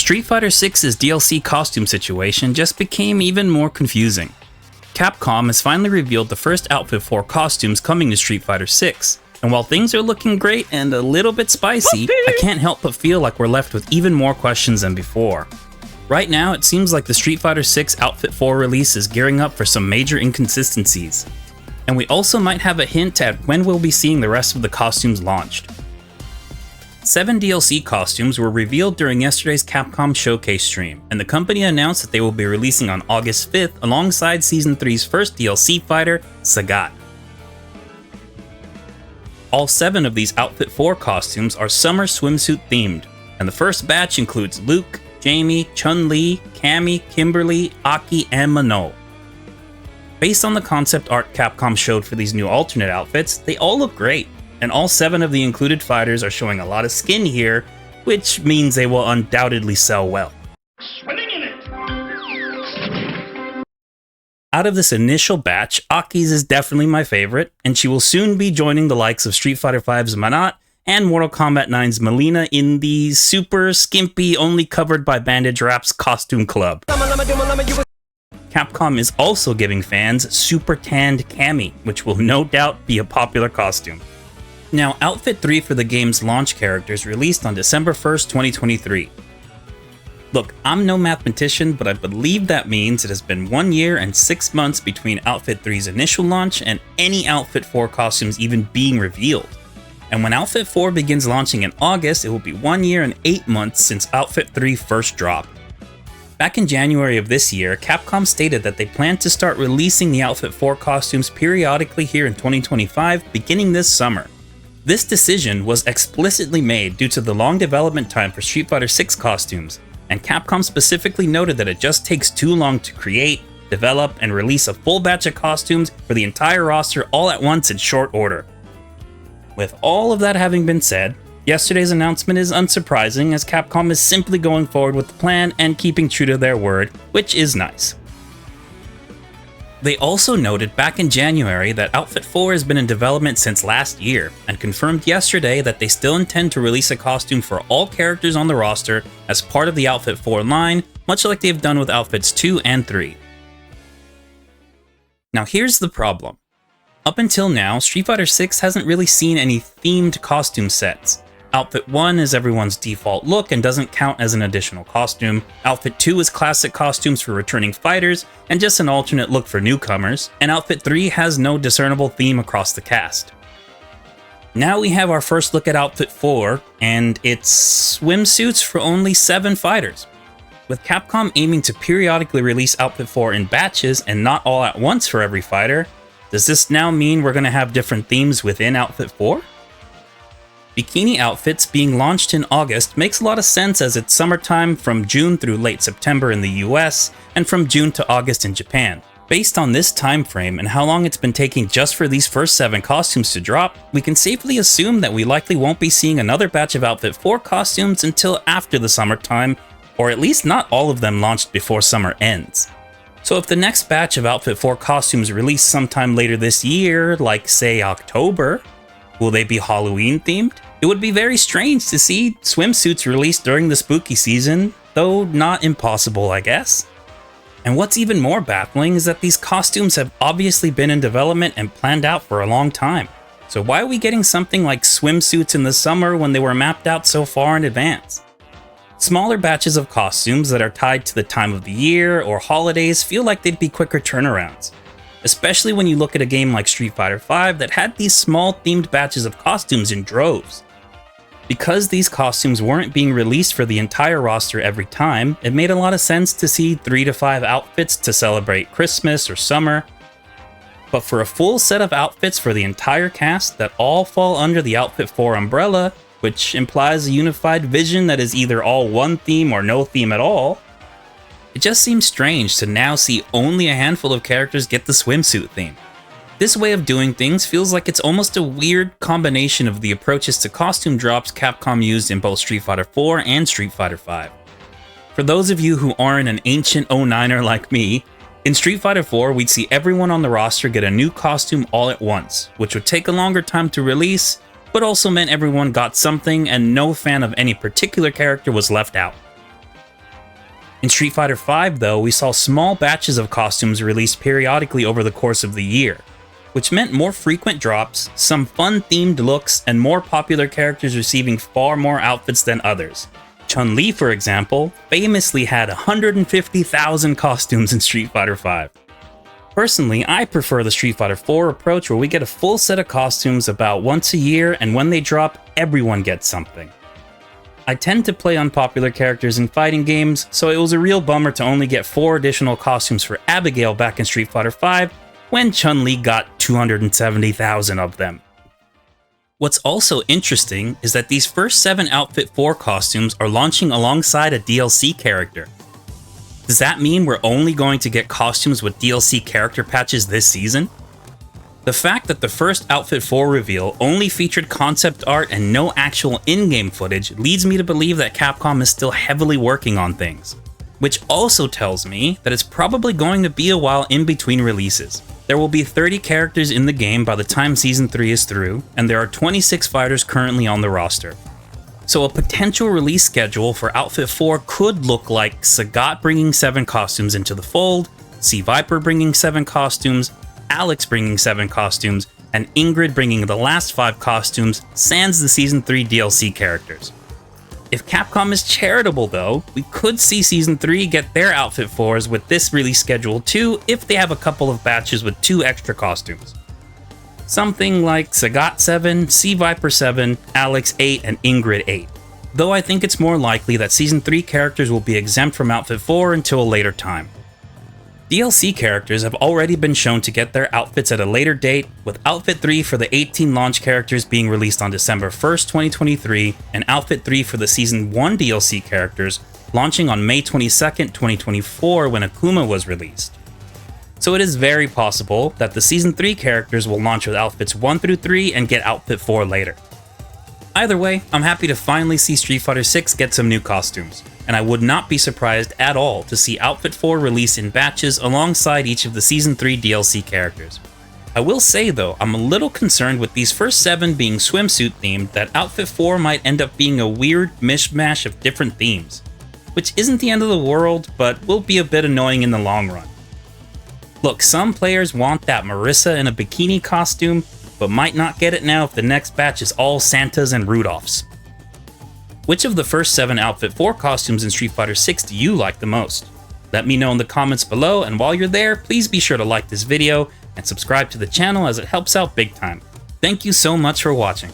Street Fighter 6's DLC costume situation just became even more confusing. Capcom has finally revealed the first Outfit 4 costumes coming to Street Fighter 6, and while things are looking great and a little bit spicy, I can't help but feel like we're left with even more questions than before. Right now, it seems like the Street Fighter 6 Outfit 4 release is gearing up for some major inconsistencies. And we also might have a hint at when we'll be seeing the rest of the costumes launched. 7 DLC costumes were revealed during yesterday's Capcom Showcase stream, and the company announced that they will be releasing on August 5th alongside Season 3's first DLC fighter, Sagat. All 7 of these Outfit 4 costumes are summer swimsuit themed, and the first batch includes Luke, Jamie, Chun-Li, Cammy, Kimberly, A.K.I, and Manon. Based on the concept art Capcom showed for these new alternate outfits, they all look great, and all 7 of the included fighters are showing a lot of skin here, which means they will undoubtedly sell well. Swimming in it. Out of this initial batch, A.K.I's is definitely my favorite, and she will soon be joining the likes of Street Fighter V's Manon and Mortal Kombat 9's Mileena in the super skimpy, only covered by bandage wraps costume club. Capcom is also giving fans super tanned Cammy, which will no doubt be a popular costume. Now, Outfit 3 for the game's launch characters released on December 1st, 2023. Look, I'm no mathematician, but I believe that means it has been 1 year and 6 months between Outfit 3's initial launch and any Outfit 4 costumes even being revealed. And when Outfit 4 begins launching in August, it will be 1 year and 8 months since Outfit 3 first dropped. Back in January of this year, Capcom stated that they plan to start releasing the Outfit 4 costumes periodically here in 2025, beginning this summer. This decision was explicitly made due to the long development time for Street Fighter 6 costumes, and Capcom specifically noted that it just takes too long to create, develop, and release a full batch of costumes for the entire roster all at once in short order. With all of that having been said, yesterday's announcement is unsurprising as Capcom is simply going forward with the plan and keeping true to their word, which is nice. They also noted back in January that Outfit 4 has been in development since last year, and confirmed yesterday that they still intend to release a costume for all characters on the roster as part of the Outfit 4 line, much like they've done with Outfits 2 and 3. Now here's the problem. Up until now, Street Fighter 6 hasn't really seen any themed costume sets. Outfit 1 is everyone's default look and doesn't count as an additional costume. Outfit 2 is classic costumes for returning fighters and just an alternate look for newcomers. And Outfit 3 has no discernible theme across the cast. Now we have our first look at Outfit 4, and it's swimsuits for only 7 fighters. With Capcom aiming to periodically release Outfit 4 in batches and not all at once for every fighter, does this now mean we're going to have different themes within Outfit 4? Bikini outfits being launched in August makes a lot of sense as it's summertime from June through late September in the US and from June to August in Japan. Based on this time frame and how long it's been taking just for these first 7 costumes to drop, we can safely assume that we likely won't be seeing another batch of Outfit 4 costumes until after the summertime, or at least not all of them launched before summer ends. So if the next batch of Outfit 4 costumes release sometime later this year, like say October, will they be Halloween themed? It would be very strange to see swimsuits released during the spooky season, though not impossible, I guess. And what's even more baffling is that these costumes have obviously been in development and planned out for a long time. So why are we getting something like swimsuits in the summer when they were mapped out so far in advance? Smaller batches of costumes that are tied to the time of the year or holidays feel like they'd be quicker turnarounds. Especially when you look at a game like Street Fighter V that had these small themed batches of costumes in droves. Because these costumes weren't being released for the entire roster every time, it made a lot of sense to see 3 to 5 outfits to celebrate Christmas or summer. But for a full set of outfits for the entire cast that all fall under the Outfit 4 umbrella, which implies a unified vision that is either all one theme or no theme at all, it just seems strange to now see only a handful of characters get the swimsuit theme. This way of doing things feels like it's almost a weird combination of the approaches to costume drops Capcom used in both Street Fighter 4 and Street Fighter V. For those of you who aren't an ancient 09er like me, in Street Fighter 4 we'd see everyone on the roster get a new costume all at once, which would take a longer time to release, but also meant everyone got something and no fan of any particular character was left out. In Street Fighter V, though, we saw small batches of costumes released periodically over the course of the year, which meant more frequent drops, some fun-themed looks, and more popular characters receiving far more outfits than others. Chun-Li, for example, famously had 150,000 costumes in Street Fighter V. Personally, I prefer the Street Fighter IV approach where we get a full set of costumes about once a year, and when they drop, everyone gets something. I tend to play unpopular characters in fighting games, so it was a real bummer to only get 4 additional costumes for Abigail back in Street Fighter V, when Chun-Li got 270,000 of them. What's also interesting is that these first 7 Outfit 4 costumes are launching alongside a DLC character. Does that mean we're only going to get costumes with DLC character patches this season? The fact that the first Outfit 4 reveal only featured concept art and no actual in-game footage leads me to believe that Capcom is still heavily working on things, which also tells me that it's probably going to be a while in between releases. There will be 30 characters in the game by the time Season 3 is through, and there are 26 fighters currently on the roster. So a potential release schedule for Outfit 4 could look like Sagat bringing 7 costumes into the fold, C. Viper bringing 7 costumes, Alex bringing 7 costumes, and Ingrid bringing the last 5 costumes, sans the Season 3 DLC characters. If Capcom is charitable though, we could see Season 3 get their Outfit 4s with this release schedule too if they have a couple of batches with 2 extra costumes. Something like Sagat 7, C. Viper 7, Alex 8, and Ingrid 8. Though I think it's more likely that Season 3 characters will be exempt from Outfit 4 until a later time. DLC characters have already been shown to get their outfits at a later date, with Outfit 3 for the 18 launch characters being released on December 1st, 2023, and Outfit 3 for the Season 1 DLC characters launching on May 22nd, 2024 when Akuma was released. So it is very possible that the Season 3 characters will launch with Outfits 1 through 3 and get Outfit 4 later. Either way, I'm happy to finally see Street Fighter 6 get some new costumes, and I would not be surprised at all to see Outfit 4 released in batches alongside each of the Season 3 DLC characters. I will say though, I'm a little concerned with these first 7 being swimsuit themed that Outfit 4 might end up being a weird mishmash of different themes, which isn't the end of the world, but will be a bit annoying in the long run. Look, some players want that Marissa in a bikini costume, but might not get it now if the next batch is all Santas and Rudolphs. Which of the first 7 Outfit 4 costumes in Street Fighter 6 do you like the most? Let me know in the comments below, and while you're there, please be sure to like this video and subscribe to the channel as it helps out big time. Thank you so much for watching.